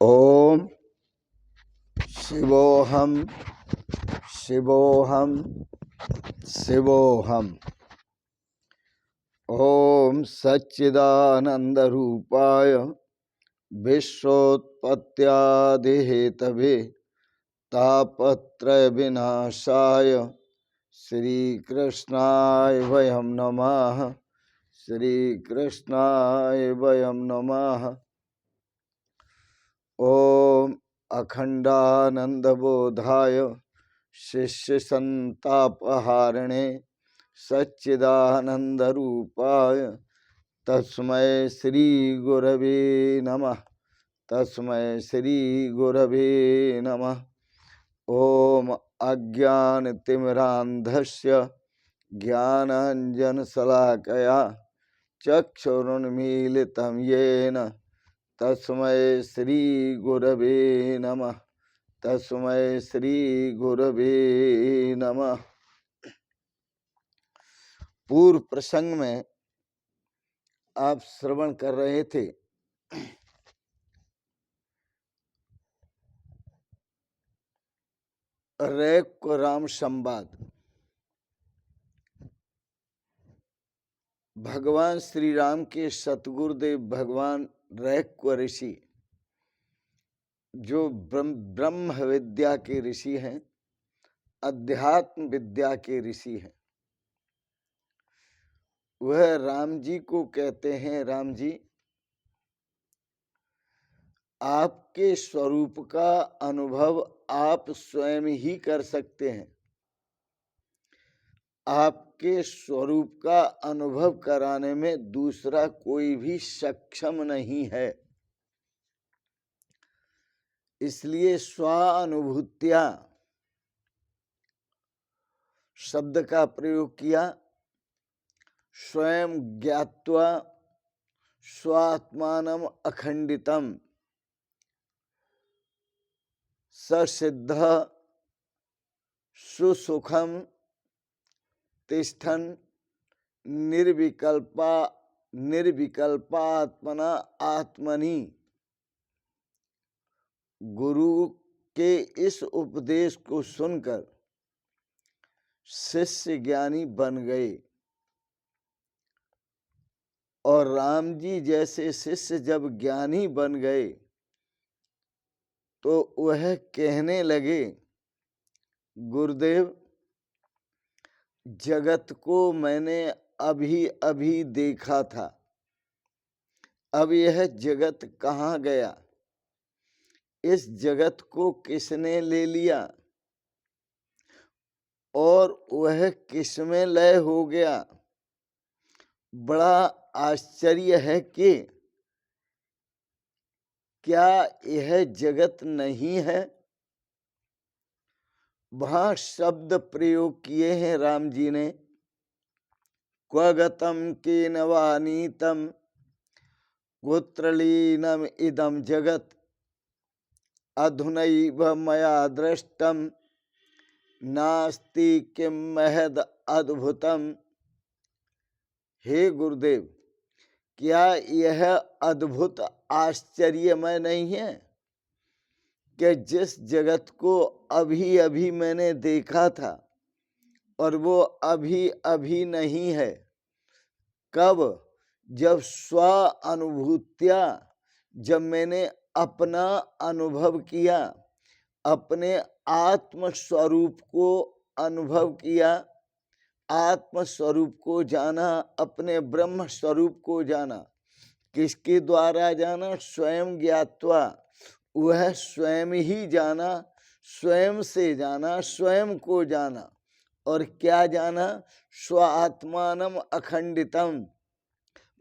ओम शिवोहम शिवोहम शिवोहम। ओम सच्चिदानंद रूपाय विश्वोत्पत्त्यादिहेतवे तापत्रय विनाशाय श्री कृष्णाय वयं नमः। श्री कृष्णाय वयं नमः। ओम अखंडानंदबोधाय शिष्यसंतापहारिणे सच्चिदानंदरूपाय तस्मै श्री गुरवे नमः। तस्मै श्री गुरवे नमः। ओम अज्ञानतिमिरान्धस्य ज्ञानाञ्जनशलाकया चक्षुरुन्मीलितं येन तस्मै श्री गुरवे नमः। तस्मै श्री गुरवे नमः। पूर्व प्रसंग में आप श्रवण कर रहे थे रैक को राम संवाद। भगवान श्री राम के सतगुरुदेव भगवान रैक को ऋषि, जो ब्रह्म विद्या के ऋषि हैं, अध्यात्म विद्या के ऋषि हैं, वह राम जी को कहते हैं, राम जी आपके स्वरूप का अनुभव आप स्वयं ही कर सकते हैं। आपके स्वरूप का अनुभव कराने में दूसरा कोई भी सक्षम नहीं है। इसलिए स्वानुभूत्या शब्द का प्रयोग किया। स्वयं ज्ञात्वा स्वात्मानम अखंडितम ससिद्ध सुसुखम तिष्ठन निर्विकल्पात्मना आत्मनि। गुरु के इस उपदेश को सुनकर शिष्य ज्ञानी बन गए, और राम जी जैसे शिष्य जब ज्ञानी बन गए तो वह कहने लगे, गुरुदेव जगत को मैंने अभी अभी देखा था, अब यह जगत कहाँ गया? इस जगत को किसने ले लिया और वह किसमें लय हो गया? बड़ा आश्चर्य है कि क्या यह जगत नहीं है? वहां शब्द प्रयोग किए हैं राम जी ने, क्वगतम केन वा नीतम कुत्र लीनम इदम जगत अधुनैव मया दृष्टम नास्ति किम महद अद्भुतम। हे गुरुदेव, क्या यह अद्भुत आश्चर्यमय नहीं है कि जिस जगत को अभी अभी मैंने देखा था और वो अभी अभी नहीं है? कब? जब स्व अनुभूत्या, जब मैंने अपना अनुभव किया, अपने आत्म स्वरूप को अनुभव किया, आत्म स्वरूप को जाना, अपने ब्रह्म स्वरूप को जाना। किसके द्वारा जाना? स्वयं ज्ञात्वा, वह स्वयं ही जाना, स्वयं से जाना, स्वयं को जाना। और क्या जाना? स्व आत्मानम अखंडितम,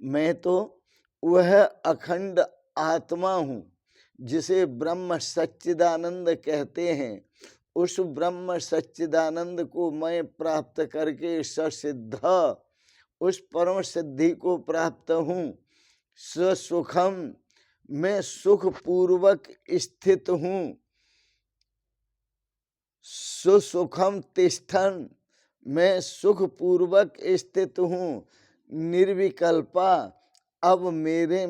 मैं तो वह अखंड आत्मा हूँ जिसे ब्रह्म सच्चिदानंद कहते हैं। उस ब्रह्म सच्चिदानंद को मैं प्राप्त करके ससिद्ध, उस परम सिद्धि को प्राप्त हूँ। ससुखम, मैं सुख पूर्वक स्थित हूँ। सुसुखम तिष्ठन, मैं सुख पूर्वक स्थित हूँ। निर्विकल्पा, अब मेरे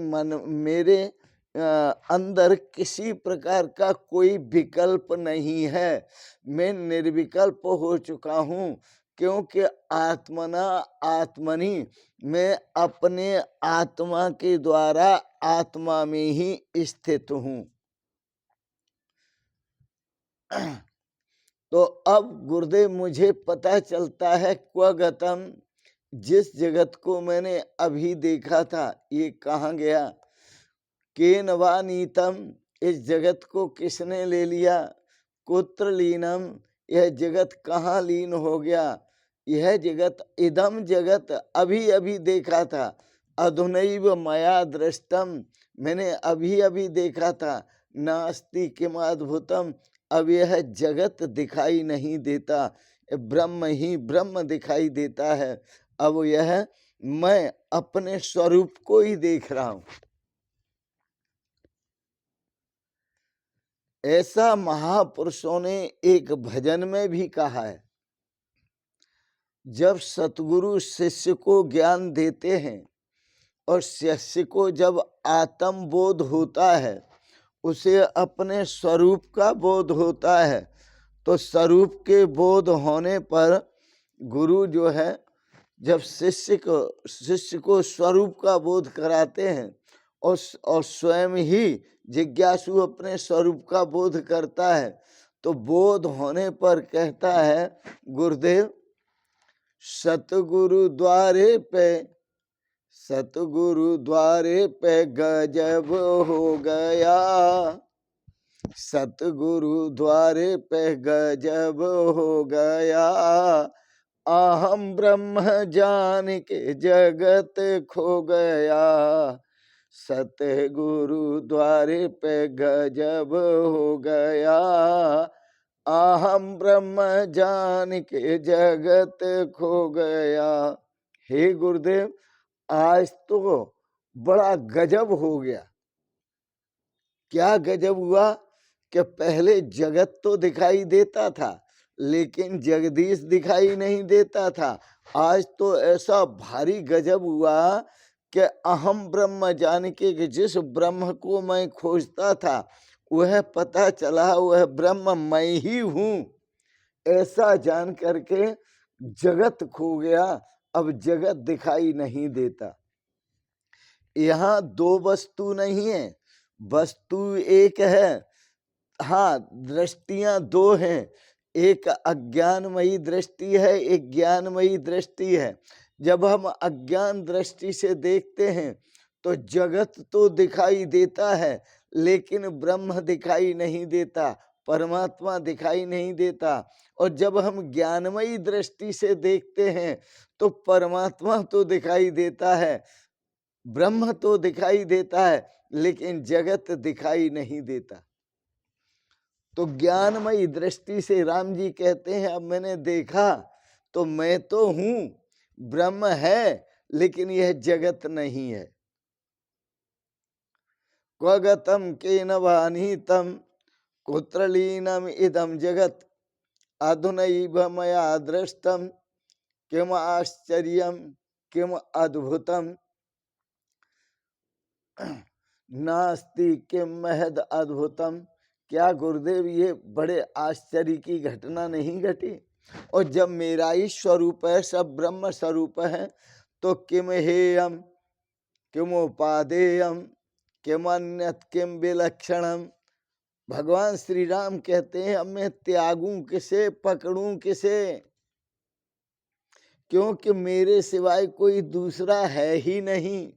अंदर किसी प्रकार का कोई विकल्प नहीं है। मैं निर्विकल्प हो चुका हूँ, क्योंकि आत्मना आत्मनि, मैं अपने आत्मा के द्वारा आत्मा में ही स्थित हूँ। तो अब गुरुदेव मुझे पता चलता है क्वगतम, जिस जगत को मैंने अभी देखा था ये कहाँ गया। केन वा नीतम, इस जगत को किसने ले लिया। कुत्र लीनम, यह जगत कहाँ लीन हो गया। यह जगत, इदम जगत अभी अभी देखा था। अधुनैव मया दृष्टम, मैंने अभी अभी देखा था। नास्ति किम अद्भुतम, अब यह जगत दिखाई नहीं देता, ब्रह्म ही ब्रह्म दिखाई देता है। अब यह मैं अपने स्वरूप को ही देख रहा हूं। ऐसा महापुरुषों ने एक भजन में भी कहा है। जब सतगुरु शिष्य को ज्ञान देते हैं और शिष्य को जब आत्म बोध होता है, उसे अपने स्वरूप का बोध होता है, तो स्वरूप के बोध होने पर गुरु जो है जब शिष्य को स्वरूप का बोध कराते हैं और स्वयं ही जिज्ञासु अपने स्वरूप का बोध करता है, तो बोध होने पर कहता है गुरुदेव, सतगुरु द्वारे पे गजब हो गया। सतगुरु द्वारे पे गजब हो गया। अहम ब्रह्म जान के जगत खो गया। सतगुरु द्वारे पे गजब हो गया। अहम ब्रह्म जान के जगत खो गया। हे गुरुदेव, आज तो बड़ा गजब हो गया। क्या गजब हुआ कि पहले जगत तो दिखाई देता था, लेकिन जगदीश दिखाई नहीं देता था। आज तो ऐसा भारी गजब हुआ कि अहम ब्रह्म जान के जिस ब्रह्म को मैं खोजता था वह पता चला, वह ब्रह्म मैं ही हूँ। ऐसा जान करके जगत खो गया। अब जगत दिखाई नहीं देता। यहाँ दो वस्तु नहीं है, वस्तु एक है। हाँ, दृष्टियां दो हैं, एक अज्ञानमयी दृष्टि है, एक ज्ञानमयी दृष्टि है। जब हम अज्ञान दृष्टि से देखते हैं तो जगत तो दिखाई देता है, लेकिन ब्रह्म दिखाई नहीं देता, परमात्मा दिखाई नहीं देता। और जब हम ज्ञानमयी दृष्टि से देखते हैं तो परमात्मा तो दिखाई देता है, ब्रह्म तो दिखाई देता है, लेकिन जगत दिखाई नहीं देता। तो ज्ञानमयी दृष्टि से राम जी कहते हैं, अब मैंने देखा तो मैं तो हूं, ब्रह्म है, लेकिन यह जगत नहीं है। क्वगतम केन वा नीतम, कुत्र लीनम इदम जगत, अधुनैव मया दृष्टम, किम आश्चर्यम किम अद्भुतम, नास्ति किम महद अद्भुतम। क्या गुरुदेव ये बड़े आश्चर्य की घटना नहीं घटी। और जब मेरा ही स्वरूप है, सब ब्रह्म स्वरूप है, तो किम हेयम किम उपादेयम किम अन्यत किम विलक्षणम। भगवान श्री राम कहते हैं, अब मैं त्यागूं किसे, पकड़ूं किसे, क्योंकि मेरे सिवाय कोई दूसरा है ही नहीं।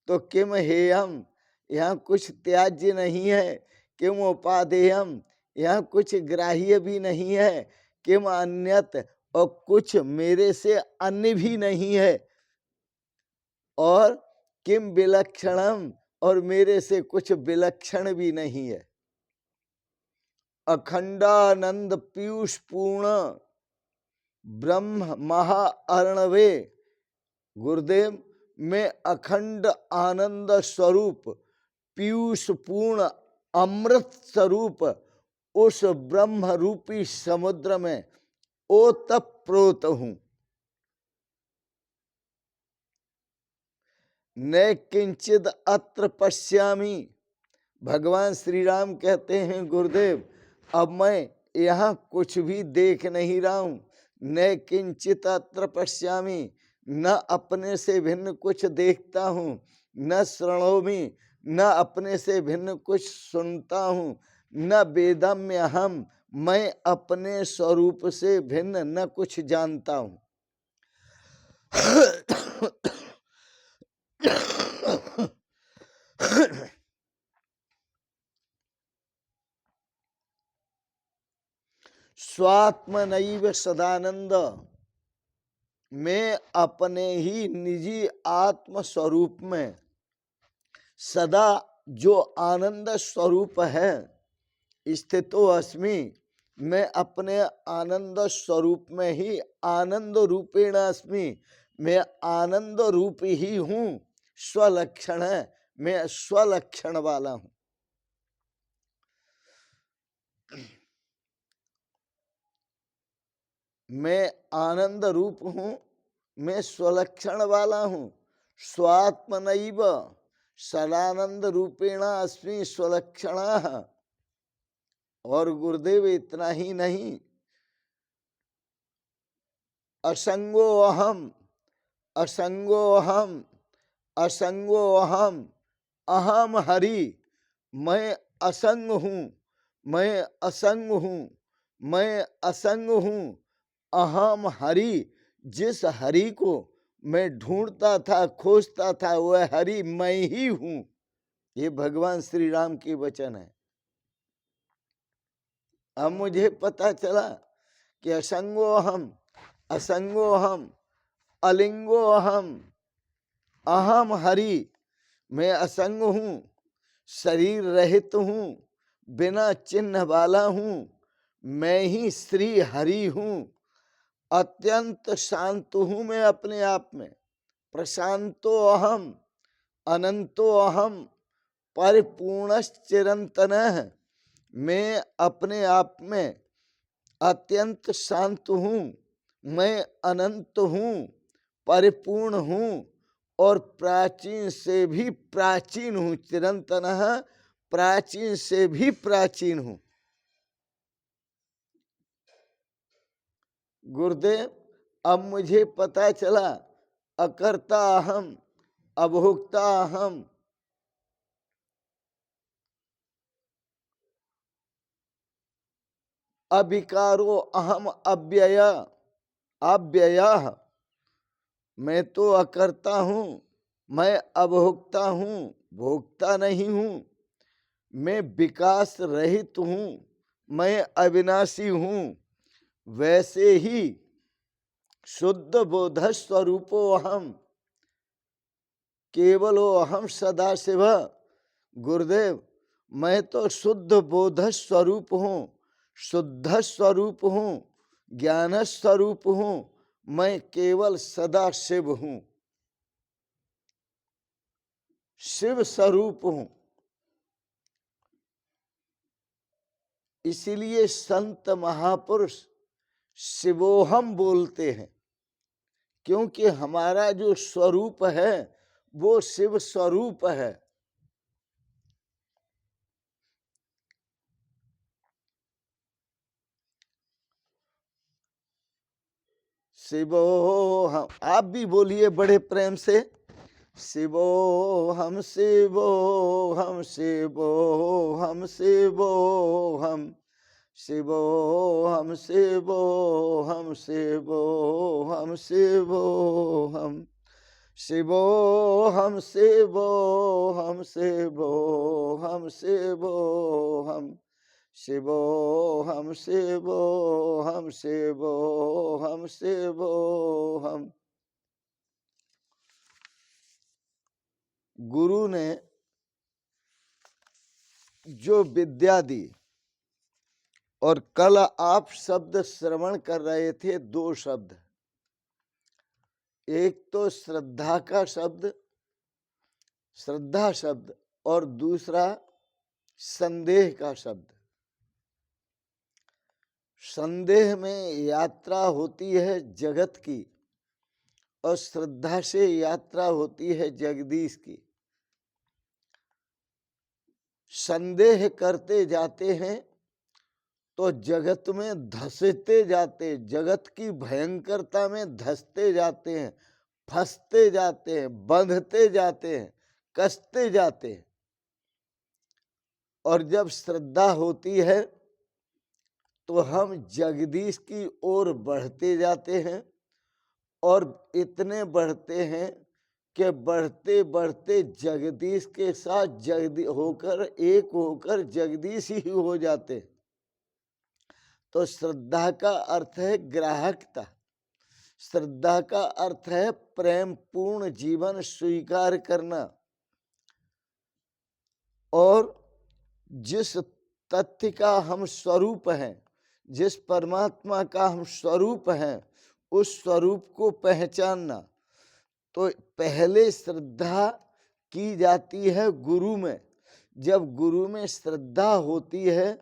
तो किम हेयम, यहाँ कुछ त्याज्य नहीं है। किम उपादेयम, यहाँ कुछ ग्राह्य भी नहीं है। किम अन्यत, और कुछ मेरे से अन्य भी नहीं है। और किम विलक्षणम, और मेरे से कुछ विलक्षण भी नहीं है। अखंडानंद पीयूष पूर्ण ब्रह्म महा अर्णवे। गुरुदेव, मैं अखंड आनंद स्वरूप, पीयूष पूर्ण अमृत स्वरूप उस ब्रह्म रूपी समुद्र में ओतप्रोत हूं। न किंचित अत्र पश्यामि। भगवान श्री राम कहते हैं गुरुदेव अब मैं यहाँ कुछ भी देख नहीं रहा हूँ। न किंचित अत्र पश्यामि, न अपने से भिन्न कुछ देखता हूँ, न श्रृणोमि, न अपने से भिन्न कुछ सुनता हूँ, न वेदम्य हम, मैं अपने स्वरूप से भिन्न न कुछ जानता हूँ। स्वात्मनैव सदानंद, मैं अपने ही निजी आत्म स्वरूप में सदा जो आनंद स्वरूप है स्थितो अस्मि, मैं अपने आनंद स्वरूप में ही आनंद रूपेण अस्मि, मैं आनंद रूप ही हूँ। स्वलक्षण है, मैं स्वलक्षण वाला हूँ। मैं आनंद रूप हूँ, मैं स्वलक्षण वाला हूँ। स्वात्मनैव सदानंद रूपेण अस्मि स्वलक्षण। और गुरुदेव इतना ही नहीं, असंगो अहम, असंगो अहम, असंगो अहम, अहम हरि, मैं असंग हूँ, मैं असंग हूँ, मैं असंग हूँ। अहम हरि, जिस हरि को मैं ढूंढता था खोजता था वह हरि मैं ही हूँ। ये भगवान श्री राम की वचन है। अब मुझे पता चला कि असंगो अहम, असंगो अहम, अलिंगो अहम, अहम हरि, मैं असंग हूँ, शरीर रहित हूँ, बिना चिन्ह वाला हूँ, मैं ही श्री हरि हूँ। अत्यंत शांत हूँ मैं अपने आप में। प्रशांतो अहम, अनंतो अहम, परिपूर्णश्चिरंतनः, मैं अपने आप में अत्यंत शांत हूँ, मैं अनंत हूँ, परिपूर्ण हूँ और प्राचीन से भी प्राचीन हूँ। चिरंतनः, प्राचीन से भी प्राचीन हूँ। गुरुदेव अब मुझे पता चला अकर्ता अहम, अभोक्ता अहम, अविकारो अहम, अव्यय, अव्ययः, मैं तो अकर्ता हूँ, मैं अभोक्ता हूँ, भोक्ता नहीं हूँ, मैं विकास रहित हूँ, मैं अविनाशी हूँ। वैसे ही शुद्ध बोध स्वरूपो अहम, केवलो अहम सदाशिव। गुरुदेव मैं तो शुद्ध बोध स्वरूप हूँ, शुद्ध स्वरूप हूँ, ज्ञान स्वरूप हूँ, मैं केवल सदा शिव हूँ, शिव स्वरूप हूँ। इसीलिए संत महापुरुष शिवोहम बोलते हैं, क्योंकि हमारा जो स्वरूप है वो शिव स्वरूप है। शिवोहम, आप भी बोलिए बड़े प्रेम से, शिवोहम, शिवोहम, शिवोहम, शिवोहम, शिवोहम, शिवोहम, शिवोहम, शिवोहम, शिवोहम, शिवोहम, शिवोहम, शिवोहम, शिवोहम, शिवोहम, शिवोहम, शिवोहम। गुरु ने जो विद्या दी, और कल आप शब्द श्रवण कर रहे थे, दो शब्द, एक तो श्रद्धा का शब्द, श्रद्धा शब्द, और दूसरा संदेह का शब्द। संदेह में यात्रा होती है जगत की, और श्रद्धा से यात्रा होती है जगदीश की। संदेह करते जाते हैं तो जगत में धंसते जाते, जगत की भयंकरता में धंसते जाते हैं, फंसते जाते हैं, बंधते जाते हैं, कसते जाते हैं। और जब श्रद्धा होती है तो हम जगदीश की ओर बढ़ते जाते हैं, और इतने बढ़ते हैं कि बढ़ते बढ़ते जगदीश के साथ एक होकर जगदीश ही हो जाते हैं। तो श्रद्धा का अर्थ है ग्राहकता, श्रद्धा का अर्थ है प्रेम पूर्ण जीवन स्वीकार करना। और जिस तथ्य का हम स्वरूप हैं, जिस परमात्मा का हम स्वरूप हैं, उस स्वरूप को पहचानना। तो पहले श्रद्धा की जाती है गुरु में। जब गुरु में श्रद्धा होती है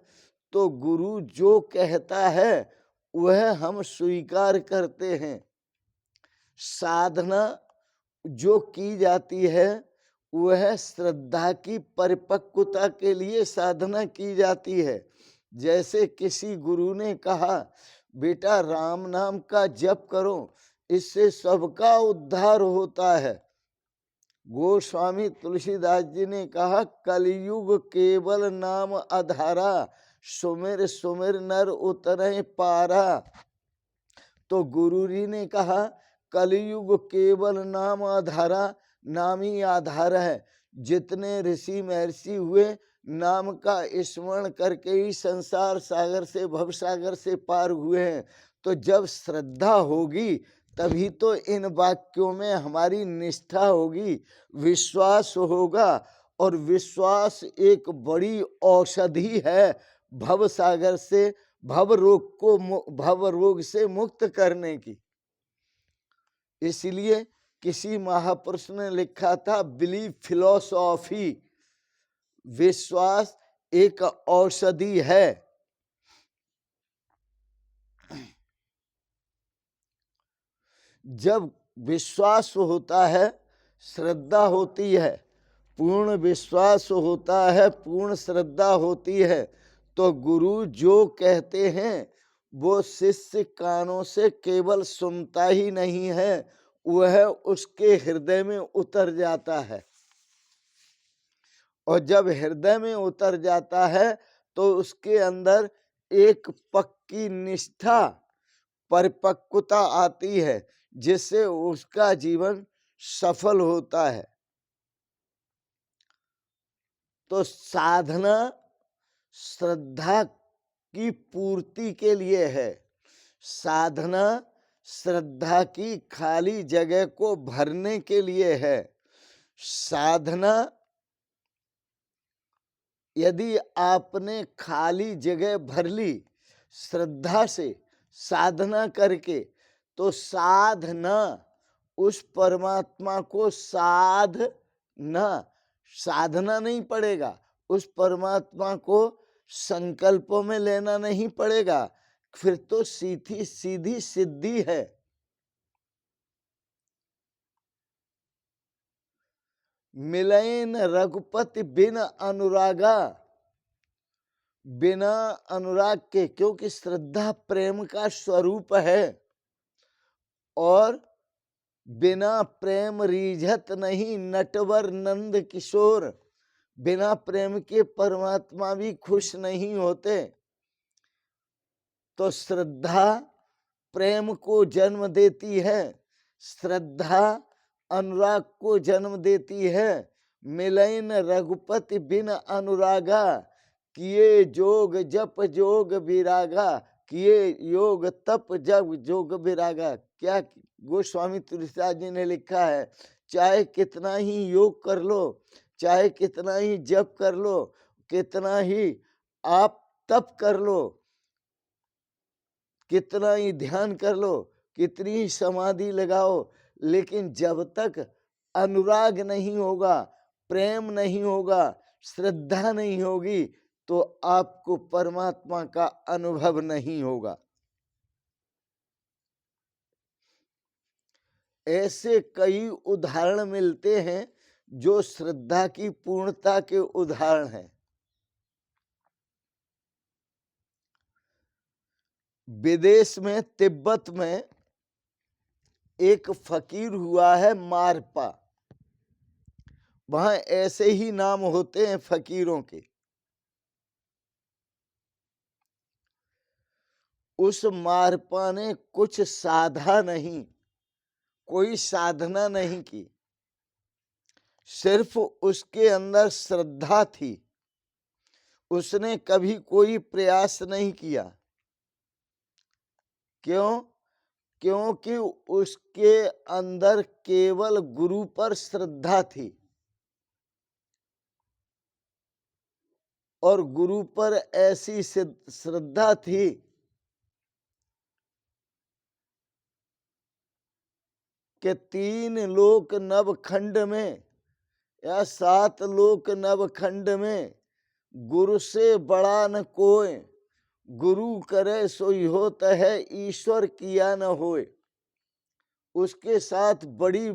तो गुरु जो कहता है वह हम स्वीकार करते हैं। साधना जो की जाती है वह श्रद्धा की परिपक्वता के लिए साधना की जाती है। जैसे किसी गुरु ने कहा, बेटा राम नाम का जप करो, इससे सबका उद्धार होता है। गोस्वामी तुलसीदास जी ने कहा, कलयुग केवल नाम आधारा, सुमिर सुमिर नर उतरे पारा। तो गुरु जी ने कहा, कलयुग केवल नाम आधारा, नाम ही आधार है। जितने ऋषि महर्षि हुए नाम का स्मरण करके ही संसार सागर से, भव सागर से पार हुए हैं। तो जब श्रद्धा होगी तभी तो इन वाक्यों में हमारी निष्ठा होगी, विश्वास होगा। और विश्वास एक बड़ी औषधि है भव सागर से, भव रोग से मुक्त करने की। इसलिए किसी महापुरुष ने लिखा था, बिलीव फिलॉसॉफी, विश्वास एक औषधि है। जब विश्वास होता है, श्रद्धा होती है, पूर्ण विश्वास होता है, पूर्ण श्रद्धा होती है, तो गुरु जो कहते हैं वो शिष्य कानों से केवल सुनता ही नहीं है, वह उसके हृदय में उतर जाता है। और जब हृदय में उतर जाता है तो उसके अंदर एक पक्की निष्ठा, परिपक्वता आती है, जिससे उसका जीवन सफल होता है। तो साधना श्रद्धा की पूर्ति के लिए है। साधना श्रद्धा की खाली जगह को भरने के लिए है। साधना, यदि आपने खाली जगह भर ली श्रद्धा से, साधना करके, तो साधना उस परमात्मा को साधना नहीं पड़ेगा, उस परमात्मा को संकल्पों में लेना नहीं पड़ेगा, फिर तो सीधी सीधी सिद्धि है। मिलैन रघुपति बिन अनुरागा, बिना अनुराग के, क्योंकि श्रद्धा प्रेम का स्वरूप है, और बिना प्रेम रीझत नहीं नटवर नंद किशोर, बिना प्रेम के परमात्मा भी खुश नहीं होते। तो श्रद्धा प्रेम को जन्म देती है, श्रद्धा अनुराग को जन्म देती है। मिलैन रघुपति बिन अनुरागा, किए जोग जप जोग विरागा, किए योग तप जप जोग विरागा। क्या गोस्वामी तुलसीदास जी ने लिखा है, चाहे कितना ही योग कर लो, चाहे कितना ही जप कर लो, कितना ही आप तप कर लो, कितना ही ध्यान कर लो, कितनी ही समाधि लगाओ, लेकिन जब तक अनुराग नहीं होगा, प्रेम नहीं होगा, श्रद्धा नहीं होगी, तो आपको परमात्मा का अनुभव नहीं होगा। ऐसे कई उदाहरण मिलते हैं जो श्रद्धा की पूर्णता के उदाहरण हैं। विदेश में, तिब्बत में एक फकीर हुआ है मारपा। वहां ऐसे ही नाम होते हैं फकीरों के। उस मारपा ने कुछ साधा नहीं, कोई साधना नहीं की, सिर्फ उसके अंदर श्रद्धा थी। उसने कभी कोई प्रयास नहीं किया। क्यों? क्योंकि उसके अंदर केवल गुरु पर श्रद्धा थी और गुरु पर ऐसी श्रद्धा थी कि 3 लोक नवखंड में या 7 लोक नवखंड में गुरु से बड़ा न कोय, गुरु करे सोई होत है, ईश्वर किया न होए। उसके साथ बड़ी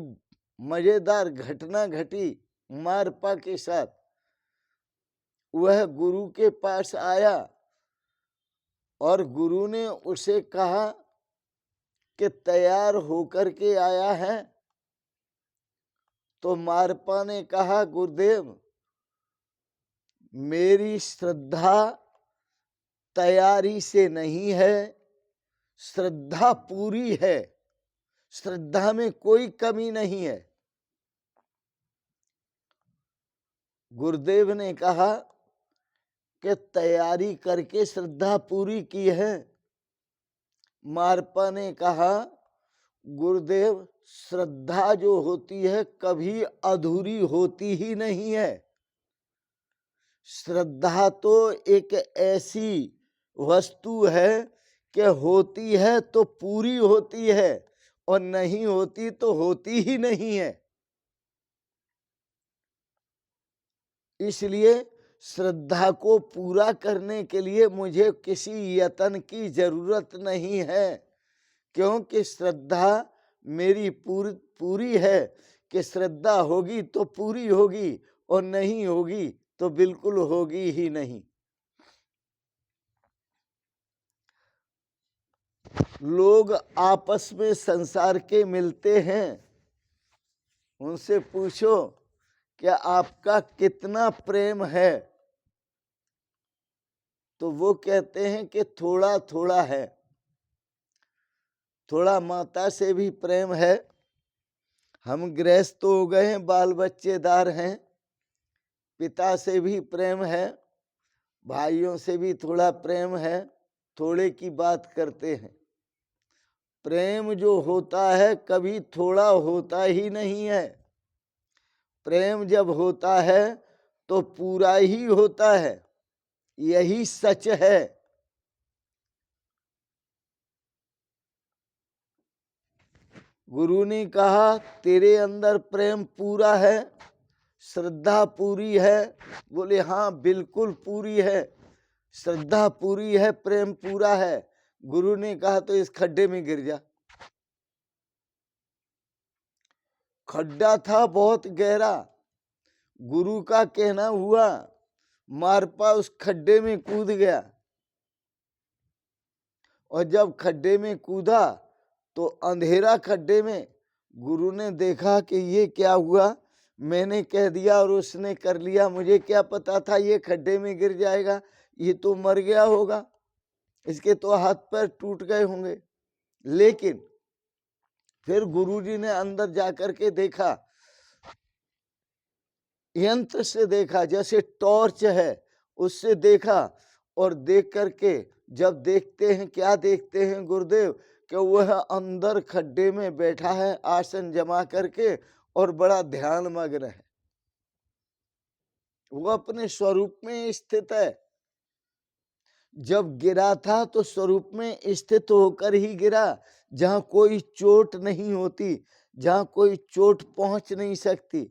मजेदार घटना घटी मारपा के साथ। वह गुरु के पास आया और गुरु ने उसे कहा कि तैयार होकर के आया है। तो मारपा ने कहा, गुरुदेव मेरी श्रद्धा तैयारी से नहीं है, श्रद्धा पूरी है, श्रद्धा में कोई कमी नहीं है। गुरुदेव ने कहा कि तैयारी करके श्रद्धा पूरी की है। मारपा ने कहा, गुरुदेव श्रद्धा जो होती है कभी अधूरी होती ही नहीं है। श्रद्धा तो एक ऐसी वस्तु है कि होती है तो पूरी होती है और नहीं होती तो होती ही नहीं है। इसलिए श्रद्धा को पूरा करने के लिए मुझे किसी यत्न की जरूरत नहीं है, क्योंकि श्रद्धा मेरी पूरी है कि श्रद्धा होगी तो पूरी होगी और नहीं होगी तो बिल्कुल होगी ही नहीं। लोग आपस में संसार के मिलते हैं, उनसे पूछो क्या आपका कितना प्रेम है, तो वो कहते हैं कि थोड़ा थोड़ा है। थोड़ा माता से भी प्रेम है, हम गृहस्थ हो गए हैं, बाल बच्चेदार हैं, पिता से भी प्रेम है, भाइयों से भी थोड़ा प्रेम है, थोड़े की बात करते हैं। प्रेम जो होता है कभी थोड़ा होता ही नहीं है। प्रेम जब होता है तो पूरा ही होता है, यही सच है। गुरु ने कहा तेरे अंदर प्रेम पूरा है, श्रद्धा पूरी है। बोले हाँ बिल्कुल पूरी है, श्रद्धा पूरी है, प्रेम पूरा है। गुरु ने कहा तो इस खड्डे में गिर जा। खड्डा था बहुत गहरा। गुरु का कहना हुआ, मारपा उस खड्डे में कूद गया और जब खड्डे में कूदा तो अंधेरा खड्डे में। गुरु ने देखा कि ये क्या हुआ, मैंने कह दिया और उसने कर लिया, मुझे क्या पता था ये खड्डे में गिर जाएगा, ये तो मर गया होगा, इसके तो हाथ पैर टूट गए होंगे। लेकिन फिर गुरुजी ने अंदर जाकर के देखा, यंत्र से देखा, जैसे टॉर्च है उससे देखा, और देख करके जब देखते हैं क्या देखते हैं गुरुदेव, कि वह अंदर खड्डे में बैठा है आसन जमा करके और बड़ा ध्यान मग्न है। वो अपने स्वरूप में स्थित है। जब गिरा था तो स्वरूप में स्थित होकर ही गिरा, जहां कोई चोट नहीं होती, जहां कोई चोट पहुंच नहीं सकती,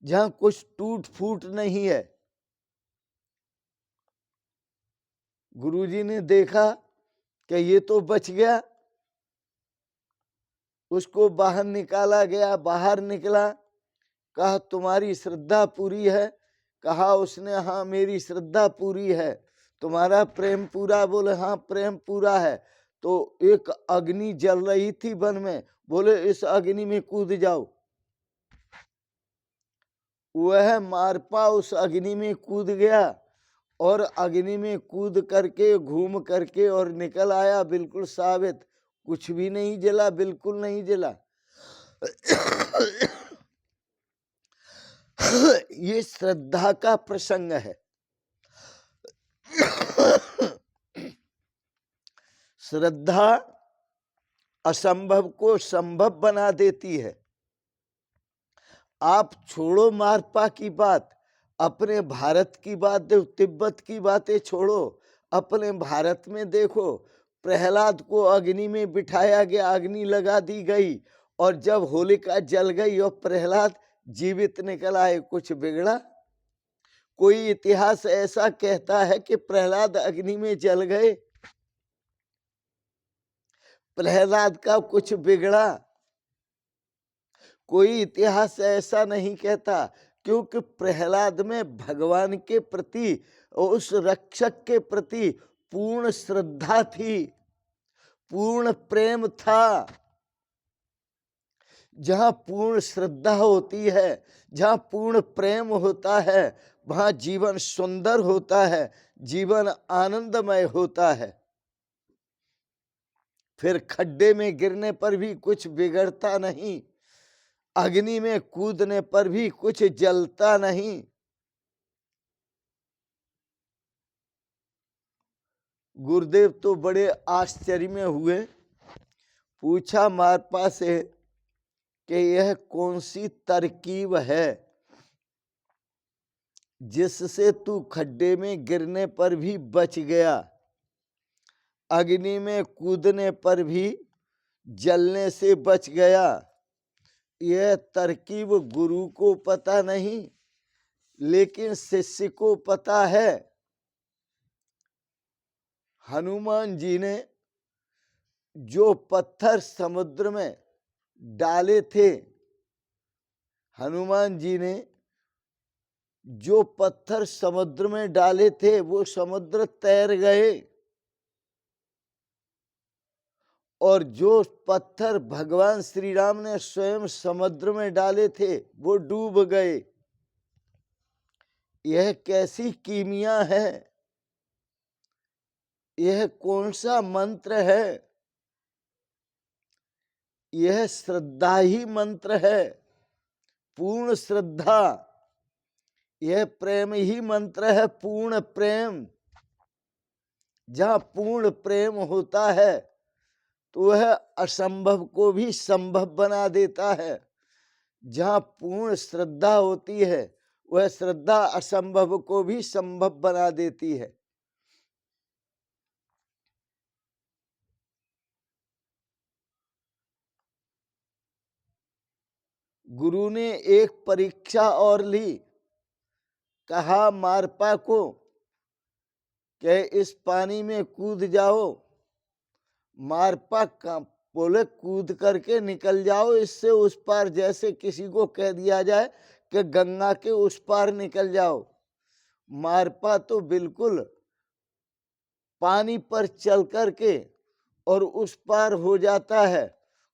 जहां कुछ टूट फूट नहीं है। गुरुजी ने देखा कि ये तो बच गया। उसको बाहर निकाला गया। बाहर निकला, कहा तुम्हारी श्रद्धा पूरी है? कहा उसने हाँ मेरी श्रद्धा पूरी है। तुम्हारा प्रेम पूरा? बोले हाँ प्रेम पूरा है। तो एक अग्नि जल रही थी वन में, बोले इस अग्नि में कूद जाओ। वह मारपा उस अग्नि में कूद गया और अग्नि में कूद करके घूम करके और निकल आया बिल्कुल साबित, कुछ भी नहीं जला, बिल्कुल नहीं जला। ये श्रद्धा का प्रसंग है। श्रद्धा असंभव को संभव बना देती है। आप छोड़ो मारपा की बात, अपने भारत की बात देखो, तिब्बत की बातें छोड़ो, अपने भारत में देखो। प्रहलाद को अग्नि में बिठाया गया, अग्नि लगा दी गई, और जब होलिका जल गई और प्रहलाद जीवित निकल आए, कुछ बिगड़ा? कोई इतिहास ऐसा कहता है कि प्रहलाद अग्नि में जल गए? प्रहलाद का कुछ बिगड़ा? कोई इतिहास ऐसा नहीं कहता, क्योंकि प्रहलाद में भगवान के प्रति, उस रक्षक के प्रति पूर्ण श्रद्धा थी, पूर्ण प्रेम था। जहां पूर्ण श्रद्धा होती है, जहां पूर्ण प्रेम होता है, वहां जीवन सुंदर होता है, जीवन आनंदमय होता है। फिर खड्डे में गिरने पर भी कुछ बिगड़ता नहीं, अग्नि में कूदने पर भी कुछ जलता नहीं। गुरुदेव तो बड़े आश्चर्य में हुए, पूछा मारपा से कि यह कौन सी तरकीब है जिससे तू खड्डे में गिरने पर भी बच गया, अग्नि में कूदने पर भी जलने से बच गया? यह तरकीब गुरु को पता नहीं, लेकिन शिष्य को पता है। हनुमान जी ने जो पत्थर समुद्र में डाले थे, हनुमान जी ने जो पत्थर समुद्र में डाले थे, वो समुद्र तैर गए, और जो पत्थर भगवान श्री राम ने स्वयं समुद्र में डाले थे, वो डूब गए। यह कैसी कीमिया है? यह कौन सा मंत्र है? यह श्रद्धा ही मंत्र है, पूर्ण श्रद्धा। यह प्रेम ही मंत्र है, पूर्ण प्रेम। जहां पूर्ण प्रेम होता है तो वह असंभव को भी संभव बना देता है। जहां पूर्ण श्रद्धा होती है, वह श्रद्धा असंभव को भी संभव बना देती है। गुरु ने एक परीक्षा और ली, कहा मारपा को कि इस पानी में कूद जाओ। मारपा बोले कूद करके निकल जाओ इससे उस पार, जैसे किसी को कह दिया जाए कि गंगा के उस पार निकल जाओ। मारपा तो बिल्कुल पानी पर चल करके और उस पार हो जाता है।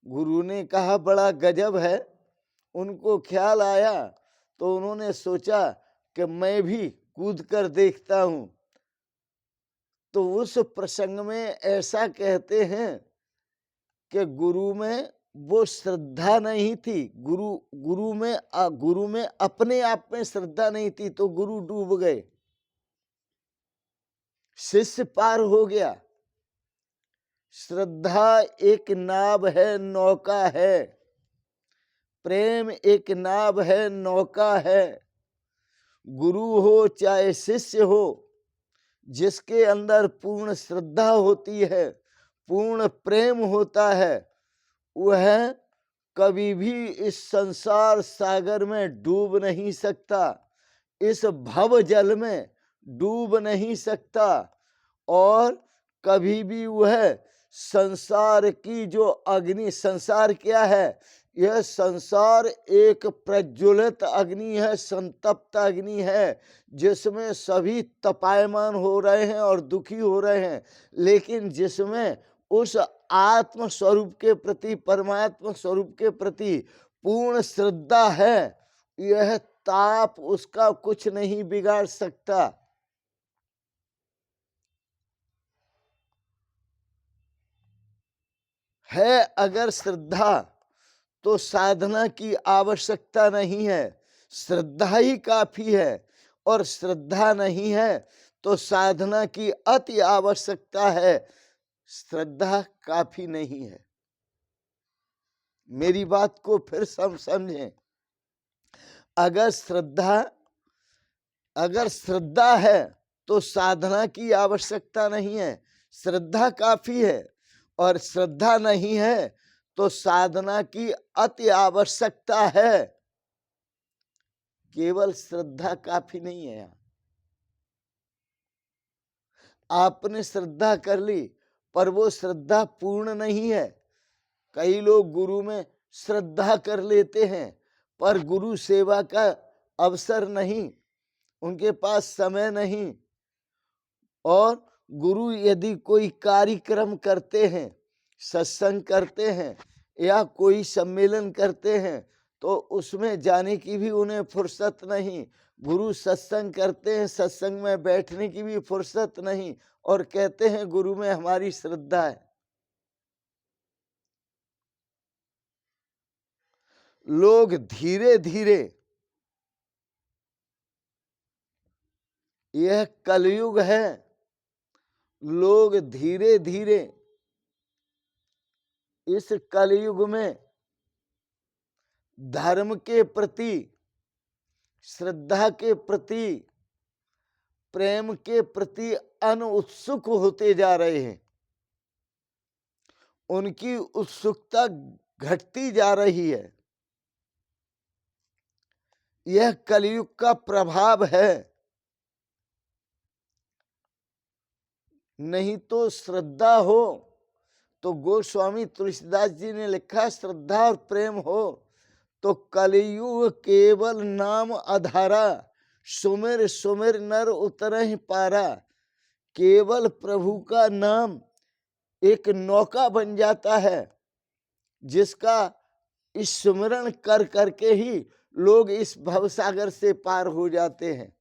गुरु ने कहा बड़ा गजब है। उनको ख्याल आया तो उन्होंने सोचा कि मैं भी कूद कर देखता हूं। तो उस प्रसंग में ऐसा कहते हैं कि गुरु में वो श्रद्धा नहीं थी, गुरु में अपने आप में श्रद्धा नहीं थी, तो गुरु डूब गए, शिष्य पार हो गया। श्रद्धा एक नाव है, नौका है। प्रेम एक नाव है, नौका है। गुरु हो चाहे शिष्य हो, जिसके अंदर पूर्ण श्रद्धा होती है, पूर्ण प्रेम होता है, वह कभी भी इस संसार सागर में डूब नहीं सकता, इस भव जल में डूब नहीं सकता, और कभी भी वह संसार की जो अग्नि, संसार क्या है? यह संसार एक प्रज्वलित अग्नि है, संतप्त अग्नि है, जिसमें सभी तपायमान हो रहे हैं और दुखी हो रहे हैं, लेकिन जिसमें उस आत्म स्वरूप के प्रति, परमात्मा स्वरूप के प्रति पूर्ण श्रद्धा है, यह ताप उसका कुछ नहीं बिगाड़ सकता। है अगर श्रद्धा तो साधना की आवश्यकता नहीं है, श्रद्धा ही काफी है। और श्रद्धा नहीं है तो साधना की अति आवश्यकता है, श्रद्धा काफी नहीं है। मेरी बात को फिर समझें। अगर श्रद्धा है तो साधना की आवश्यकता नहीं है, श्रद्धा काफी है। और श्रद्धा नहीं है तो साधना की अति आवश्यकता है, केवल श्रद्धा काफी नहीं है। आपने श्रद्धा कर ली पर वो श्रद्धा पूर्ण नहीं है। कई लोग गुरु में श्रद्धा कर लेते हैं पर गुरु सेवा का अवसर नहीं, उनके पास समय नहीं। और गुरु यदि कोई कार्यक्रम करते हैं, सत्संग करते हैं या कोई सम्मेलन करते हैं तो उसमें जाने की भी उन्हें फुर्सत नहीं। गुरु सत्संग करते हैं, सत्संग में बैठने की भी फुर्सत नहीं, और कहते हैं गुरु में हमारी श्रद्धा है। लोग धीरे धीरे, यह कलयुग है, लोग धीरे धीरे इस कलयुग में धर्म के प्रति, श्रद्धा के प्रति, प्रेम के प्रति अनुत्सुक होते जा रहे हैं। उनकी उत्सुकता घटती जा रही है। यह कलयुग का प्रभाव है। नहीं तो श्रद्धा हो तो गोस्वामी तुलसीदास जी ने लिखा, श्रद्धा और प्रेम हो तो कलयुग केवल नाम आधारा, सुमिर सुमिर नर उतरहि पारा। केवल प्रभु का नाम एक नौका बन जाता है, जिसका इस सुमिरन कर करके ही लोग इस भवसागर से पार हो जाते हैं।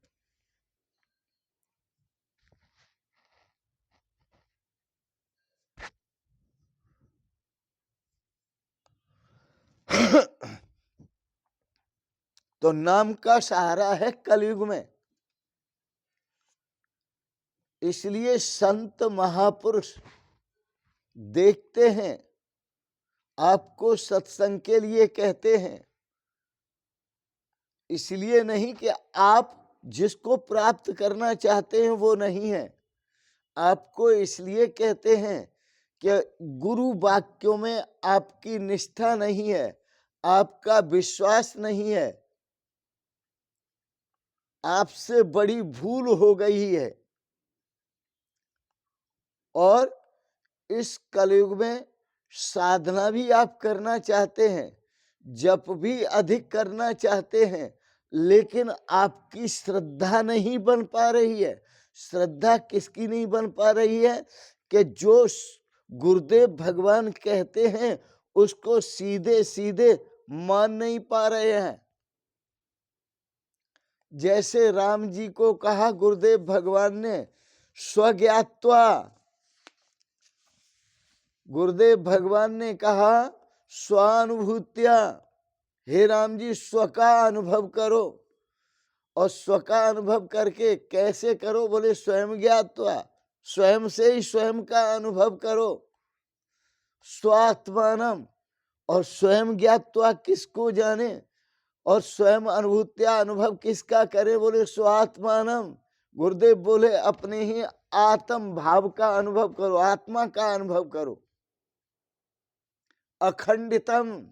तो नाम का सहारा है कलयुग में। इसलिए संत महापुरुष देखते हैं, आपको सत्संग के लिए कहते हैं, इसलिए नहीं कि आप जिसको प्राप्त करना चाहते हैं वो नहीं है। आपको इसलिए कहते हैं कि गुरु वाक्यों में आपकी निष्ठा नहीं है, आपका विश्वास नहीं है, आपसे बड़ी भूल हो गई है। और इस कलयुग में साधना भी आप करना चाहते हैं, जप भी अधिक करना चाहते हैं, लेकिन आपकी श्रद्धा नहीं बन पा रही है। श्रद्धा किसकी नहीं बन पा रही है? कि जो गुरुदेव भगवान कहते हैं उसको सीधे सीधे मान नहीं पा रहे हैं। जैसे राम जी को कहा गुरुदेव भगवान ने, स्वज्ञात्वा, गुरुदेव भगवान ने कहा स्वानुभूत्या, हे राम जी स्व का अनुभव करो। और स्व का अनुभव करके कैसे करो? बोले स्वयं ज्ञात्वा, स्वयं से ही स्वयं का अनुभव करो, स्वात्मानम। और स्वयं ज्ञात्वा किसको जाने और स्वयं अनुभूत्या अनुभव किसका करे? बोले स्वात्मानम। गुरुदेव बोले अपने ही आत्म भाव का अनुभव करो, आत्मा का अनुभव करो। अखंडितम,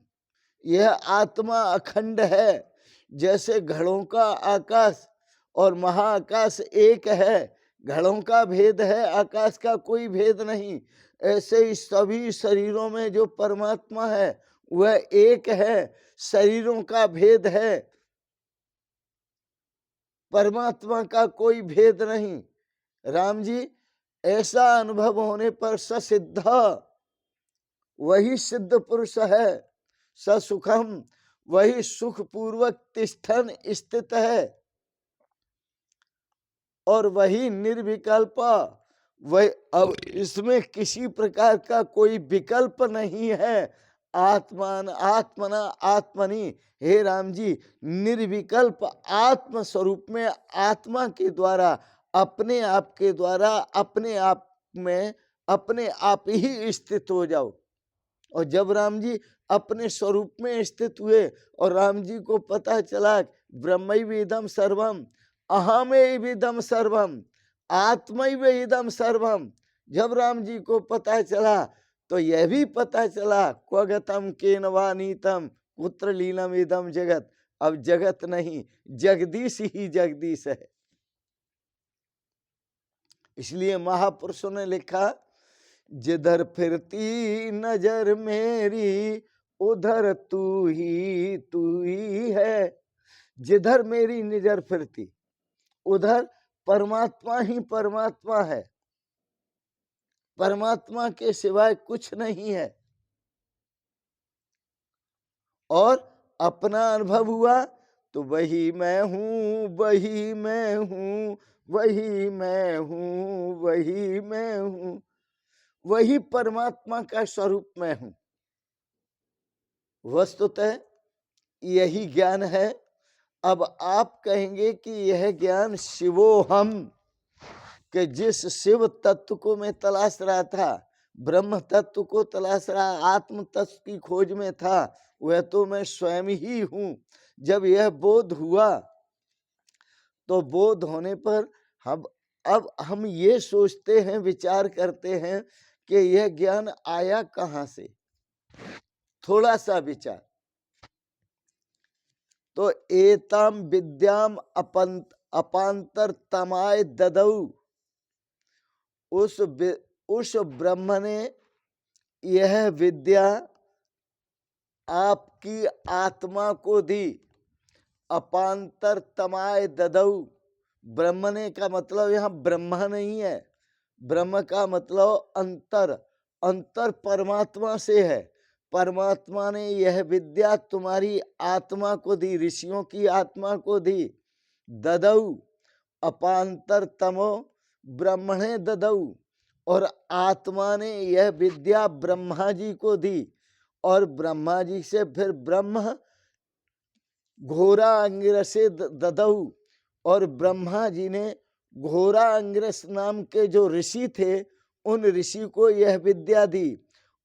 यह आत्मा अखंड है। जैसे घड़ों का आकाश और महाआकाश एक है, घड़ों का भेद है, आकाश का कोई भेद नहीं। ऐसे ही सभी शरीरों में जो परमात्मा है वह एक है, शरीरों का भेद है, परमात्मा का कोई भेद नहीं। राम जी, ऐसा अनुभव होने पर ससिद्ध, वही सिद्ध पुरुष है, ससुखम, वही सुख पूर्वक तिष्ठन स्थित है, और वही निर्विकल्प, वही, अब इसमें किसी प्रकार का कोई विकल्प नहीं है। आत्मान आत्मना आत्मनि, हे राम जी, निर्विकल्प आत्म स्वरूप में आत्मा के द्वारा, अपने आप के द्वारा, अपने आप में अपने आप ही स्थित हो जाओ। और जब राम जी अपने स्वरूप में स्थित हुए और राम जी को पता चला ब्रह्मैवेदम सर्वम, अहमैवेदम सर्वम, आत्मैवेदम सर्वम, जब राम जी को पता चला तो यह भी पता चला क्वगतम केन वा नीतम कुत्र लीलम इदम जगत। अब जगत नहीं, जगदीश ही जगदीश है। इसलिए महापुरुषों ने लिखा, जिधर फिरती नजर मेरी उधर तू ही है। जिधर मेरी नजर फिरती उधर परमात्मा ही परमात्मा है, परमात्मा के सिवाय कुछ नहीं है। और अपना अनुभव हुआ तो वही मैं हूं, वही मैं हूं, वही मैं हूं, वही मैं हूं, वही परमात्मा का स्वरूप मैं हूं। वस्तुतः यही ज्ञान है। अब आप कहेंगे कि यह ज्ञान शिवोहम, कि जिस शिव तत्व को मैं तलाश रहा था, ब्रह्म तत्व को तलाश रहा, आत्म तत्व की खोज में था, वह तो मैं स्वयं ही हूं। जब यह बोध हुआ तो बोध होने पर अब हम ये सोचते हैं, विचार करते हैं कि यह ज्ञान आया कहां से। थोड़ा सा विचार, तो एतम विद्याम अपांतर तमाय ददऊ, उस ब्रह्म ने यह विद्या आपकी आत्मा को दी। अपांतर तमाय ददऊ, ब्रह्मने का मतलब यहाँ ब्रह्मा नहीं है, ब्रह्म का मतलब अंतर, अंतर परमात्मा से है। परमात्मा ने यह विद्या तुम्हारी आत्मा को दी, ऋषियों की आत्मा को दी। ददऊ अपांतर तमो ब्रह्मणे ददऊ, और आत्मा ने यह विद्या ब्रह्मा जी को दी, और ब्रह्मा जी से फिर ब्रह्म घोरा अंगिरसे ददऊ, और ब्रह्मा जी ने घोरा अंगिरस नाम के जो ऋषि थे उन ऋषि को यह विद्या दी।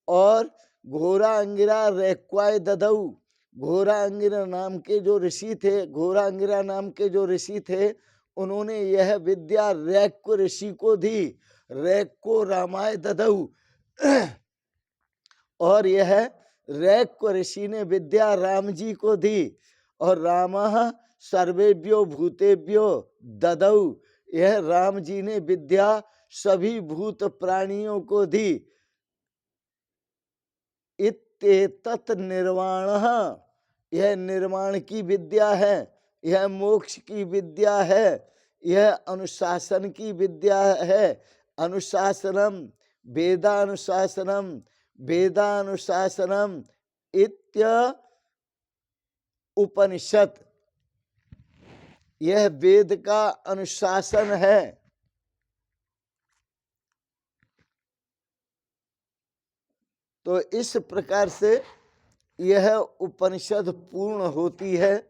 और घोरा अंगिरा रेक्वाय ददऊ, घोरा अंगिरा नाम के जो ऋषि थे, घोरा अंगिरा नाम के जो ऋषि थे, उन्होंने यह विद्या रैक्व ऋषि को दी। रैक्को रामाय ददऊ, और यह रैक्व ऋषि ने विद्या राम जी को दी। और रामः सर्वेभ्यो भूतेभ्यो ददऊ, यह राम जी ने विद्या सभी भूत प्राणियों को दी। इत्येतत् निर्वाण, यह निर्माण की विद्या है, यह मोक्ष की विद्या है, यह अनुशासन की विद्या है। अनुशासनम वेदानुशासनम, वेदानुशासनम इत्य उपनिषद, यह वेद का अनुशासन है। तो इस प्रकार से यह उपनिषद पूर्ण होती है,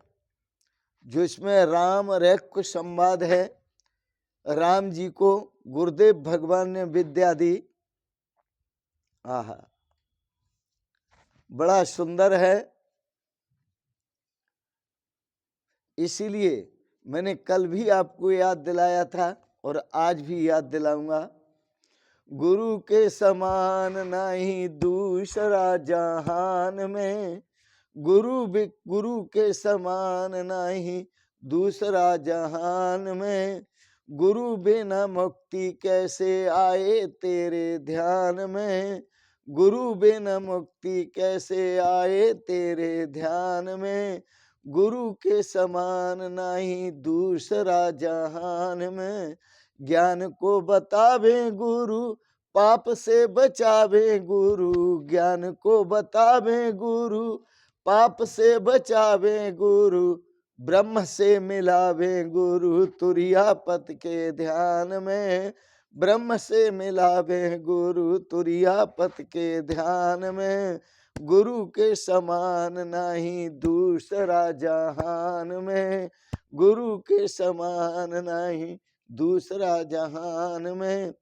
जो इसमें राम रैक्व संवाद है। राम जी को गुरुदेव भगवान ने विद्या दी। आहा, बड़ा सुंदर है। इसीलिए मैंने कल भी आपको याद दिलाया था और आज भी याद दिलाऊंगा, गुरु के समान नहीं दूसरा जहान में, गुरु के समान नहीं दूसरा जहान में, गुरु बिना मुक्ति कैसे आए तेरे ध्यान में, गुरु बिना मुक्ति कैसे आए तेरे ध्यान में, गुरु के समान नहीं दूसरा जहान में। ज्ञान को बतावे गुरु, पाप से बचावे गुरु, ज्ञान को बतावे गुरु, पाप से बचावे गुरु, ब्रह्म से मिलावे गुरु तुरिया पद के ध्यान में, ब्रह्म से मिलावे गुरु तुरिया पद के ध्यान में। गुरु के समान नहीं दूसरा जहान में, गुरु के समान नहीं दूसरा जहान में।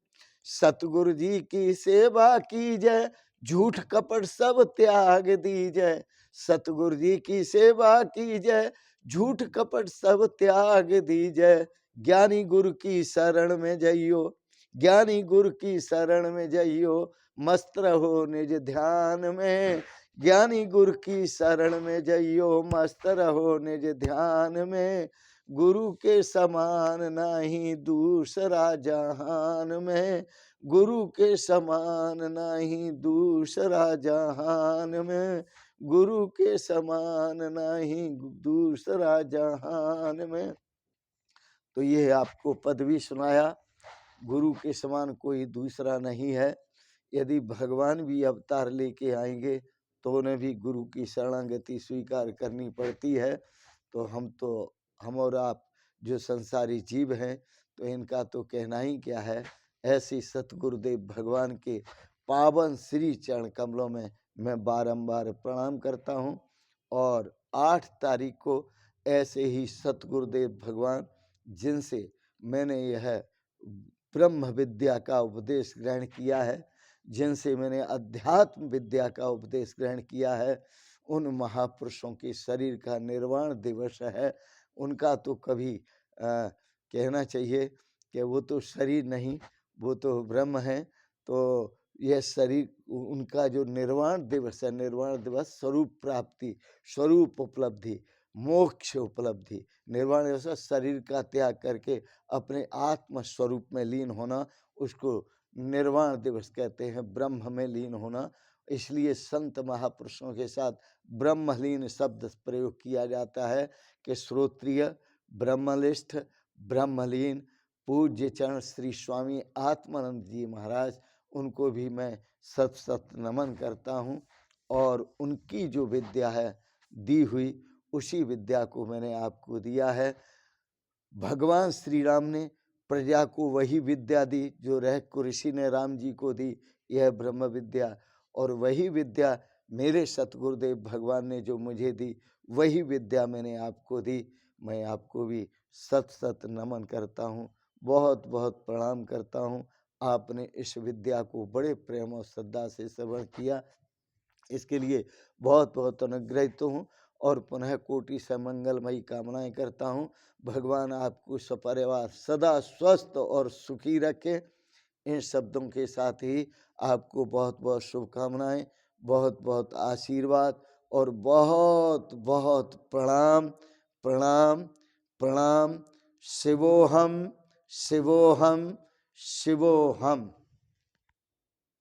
सतगुरु जी की सेवा की जय, झूठ कपट सब त्याग दीजय, सतगुरु जी की सेवा की जय, झूठ कपट सब त्याग दीजय। ज्ञानी गुरु की शरण में जइयो, ज्ञानी गुरु की शरण में जइयो, मस्त रहो निज ध्यान में। ज्ञानी गुरु की शरण में जइयो, मस्त रहो निज ध्यान में। गुरु के समान नहीं दूसरा जहान में, गुरु के समान नहीं दूसरा जहान में, गुरु के समान नहीं दूसरा जहान में। तो ये आपको पद भी सुनाया, गुरु के समान कोई दूसरा नहीं है। यदि भगवान भी अवतार लेके आएंगे तो उन्हें भी गुरु की शरणागति स्वीकार करनी पड़ती है। तो हम और आप जो संसारी जीव हैं, तो इनका तो कहना ही क्या है। ऐसी सतगुरुदेव भगवान के पावन श्री चरण कमलों में मैं बारंबार प्रणाम करता हूँ। और 8 तारीख को ऐसे ही सतगुरुदेव भगवान, जिनसे मैंने यह ब्रह्म विद्या का उपदेश ग्रहण किया है, जिनसे मैंने अध्यात्म विद्या का उपदेश ग्रहण किया है, उन महापुरुषों के शरीर का निर्वाण दिवस है। उनका तो कभी कहना चाहिए कि वो तो शरीर नहीं, वो तो ब्रह्म है। तो यह शरीर, उनका जो निर्वाण दिवस है, निर्वाण दिवस स्वरूप प्राप्ति, स्वरूप उपलब्धि, मोक्ष उपलब्धि। निर्वाण दिवस शरीर का त्याग करके अपने आत्म स्वरूप में लीन होना, उसको निर्वाण दिवस कहते हैं, ब्रह्म में लीन होना। इसलिए संत महापुरुषों के साथ ब्रह्मलीन शब्द प्रयोग किया जाता है कि श्रोत्रिय, ब्रह्मनिष्ठ, ब्रह्मलीन पूज्य चरण श्री स्वामी आत्मानंद जी महाराज, उनको भी मैं सत सत नमन करता हूँ। और उनकी जो विद्या है दी हुई, उसी विद्या को मैंने आपको दिया है। भगवान श्री राम ने प्रजा को वही विद्या दी जो रहकुर ऋषि ने राम जी को दी, यह ब्रह्म विद्या। और वही विद्या मेरे सतगुरुदेव भगवान ने जो मुझे दी, वही विद्या मैंने आपको दी। मैं आपको भी सत सत नमन करता हूँ, बहुत बहुत प्रणाम करता हूँ। आपने इस विद्या को बड़े प्रेम और श्रद्धा से श्रवण किया, इसके लिए बहुत बहुत अनुग्रहित हूँ। और पुनः कोटि से मंगलमयी कामनाएं करता हूँ। भगवान आपको सपरिवार सदा स्वस्थ और सुखी रखे। इन शब्दों के साथ ही आपको बहुत बहुत शुभकामनाएं, बहुत बहुत आशीर्वाद और बहुत बहुत प्रणाम प्रणाम प्रणाम। शिवोहम शिवोहम शिवोहम।